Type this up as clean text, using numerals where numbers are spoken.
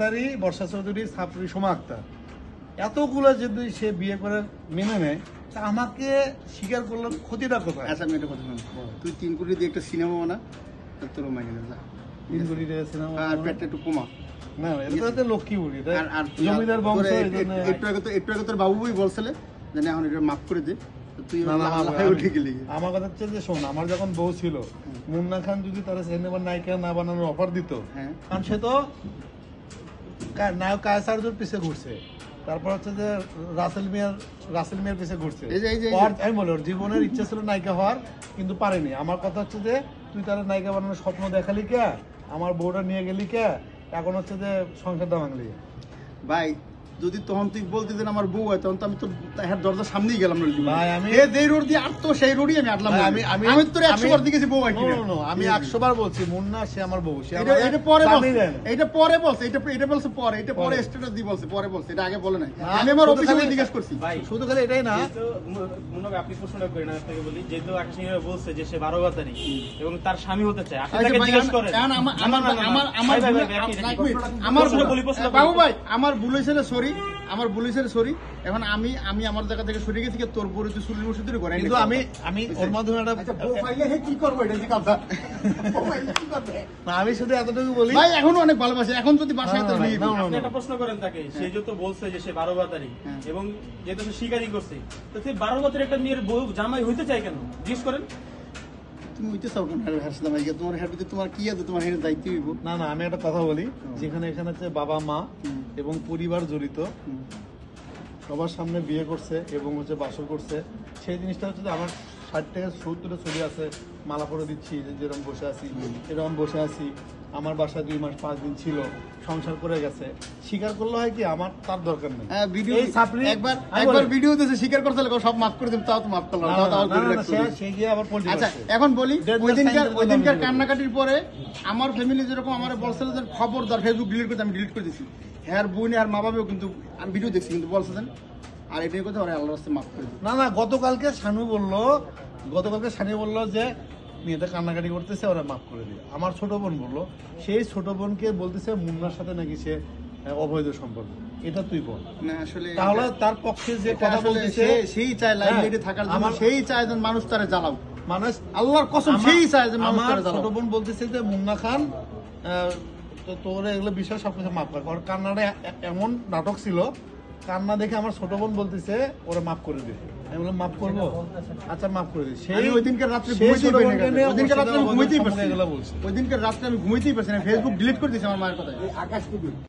তাড়াতাড়ি বর্ষা চৌধুরী, ছাত্রী সোমা আক্তার এতগুলো যদি সে বিয়ে করে মেনে নেয়, তা আমাকে স্বীকার করলে ক্ষতিটা কোথায়? আচ্ছা আমি একটা কথা বলবো, তুই 3 কোটি দিয়ে একটা সিনেমা বানা, তোর মাইনে যা 3 কোটি টাকা সিনেমা, আর পেটটা একটু কমা। না এটা তো লক্ষ্মী বুড়ি, আর জমিদার বংশ। একটু আগে তোর বাবু বই বলছিলে জানি এখন এটা মাফ করে দে, তুই উঠে গেলি। আমার কথা হচ্ছে যে শোন, আমার যখন বউ ছিল, মুন্না খান যদি তার সিনেমার নায়িকা না বানানোর অফার দিত, কারণ সে তো নায়ক কায়সারজুর পিছে ঘুরছে, তারপর হচ্ছে যে রাসেল মিয়ার পিছে ঘুরছে। আমি বলি ওর জীবনের ইচ্ছা ছিল নায়িকা হওয়ার, কিন্তু পারেনি। আমার কথা হচ্ছে যে তুই তার নায়িকা বানানোর স্বপ্ন দেখালি কে, আমার বউটা নিয়ে গেলি কে, এখন হচ্ছে যে সংসারটা ভাঙলি। ভাই যদি তখন তুই বলতে দেন আমার বউ হয়, তখন তো আমি তো দরজার সামনেই গেলাম। ভাই আমি যে রোড দিয়ে আর তো সেই রোডই আমি আটলাম। আমি তোর 100 বার দিকেছি বউ হয় কিনা। আমি 100 বার বলছি মুন্না সে আমার বউ। এটা পরে বলছে, এটা পরে বলছে, এটা বলছে পরে, এটা পরে স্ট্যাটাস দিয়ে বলছে, পরে বলছে, এটা আগে বলে নাই। আমি আমার অফিসে জিজ্ঞেস করছি। ভাই শুধু খালি এটাই না, মুন্না আপনি প্রশ্নটা করেন না, আপনাকে বলি যেহেতু আকাশ নিয়ে বলছে যে সে 12 বাতারি এবং তার স্বামী হতে চায়, আপনি তাকে জিজ্ঞেস করেন। বাবু ভাই আমার ভুল হয়েছিল, সরি, আমার ভুল হয়েছিল, সরি। এখন আমি আমার জায়গা থেকে সরে গেছি, তোর পরে তুই চুলের বসে তুই করে। কিন্তু আমি ওর মাধ্যমে কি করবো এটা কি কথা? আমি শুধু এতটুকু বলি, ভাই এখন অনেক ভালোবাসে, এখন যদি বাসায় তো নিয়ে আপনি একটা প্রশ্ন করেন তাকে, সে যেহেতু বলছে যে সে 12 বাতারি এবং যেহেতু সে স্বীকারই করছে, তো সে 12 বাতারি একটা মেয়ের বউ জামাই হইতে চায় কেন জিজ্ঞেস করেন। তুমি হইতে চাও কেন? তোমার হের ভিতরে তোমার কি আছে? তোমার হের দায়িত্ব হইব না। আমি একটা কথা বলি, যেখানে এখানে হচ্ছে বাবা মা এবং পরিবার জড়িত, সবার সামনে বিয়ে করছে এবং হচ্ছে বাসর করছে, সেই জিনিসটা হচ্ছে আমার 60 থেকে 70 ছবি আছে, মালা পরে দিচ্ছি, যেরকম বসে আছি এরকম বসে আছি। আমার বাসায় 2 মাস 5 দিন ছিল, সংসার করে গেছে, স্বীকার করলে হয় কি আমার তার দরকার নেই। একবার ভিডিও দিয়েছে স্বীকার করতে সব মাফ করে দিন, তাও তো মাফ করলাম। আচ্ছা এখন বলি, ওইদিনকার কান্নাকাটির পরে আমার ফ্যামিলি যেরকম আমার বলছিল যে খবরদার ফেসবুক ডিলিট করতে, আমি ডিলিট করে দিয়েছি। হ্যাঁ বোন আর মা বাবাও কিন্তু আমি ভিডিও দেখছি, কিন্তু বলছেন আর এটাই কথা ওরা আল্লাহর রাস্তায় মাফ করে দিই। না গতকালকে সানু বললো যে মেয়েটা কান্নাকাটি করতেছে, ওরা মাফ করে দিই। আমার ছোট বোন বললো, সেই ছোট বোনকে বলতেছে মুন্নার সাথে নাকি সে অবৈধ সম্পর্ক। এটা তুই বল না আসলে, তাহলে তার পক্ষে যে কথা বলতেছে সেই চায় লাইমলাইটে থাকার জন্য, সেই চায় যে মানুষ তারে জ্বালাও, মানুষ আল্লাহর কসম সেই চায় যে মানুষ তারে জ্বালাও। ছোট বোন বলতেছে যে মুন্না খান তো তোর এগুলো বিষয় সবকিছু মাফ করে, কারণ কান্নাটা এমন নাটক ছিল, কান্না দেখে আমার ছোট বোন বলতেছে ওরা মাফ করে দে। আমি বললাম মাফ করবো, আচ্ছা মাফ করে দিই। সেই ওইদিনকার রাত্রে আমি ঘুমাইতেই পারছি না, ফেসবুক ডিলিট করে দিয়েছি আমার মায়ের কথায়।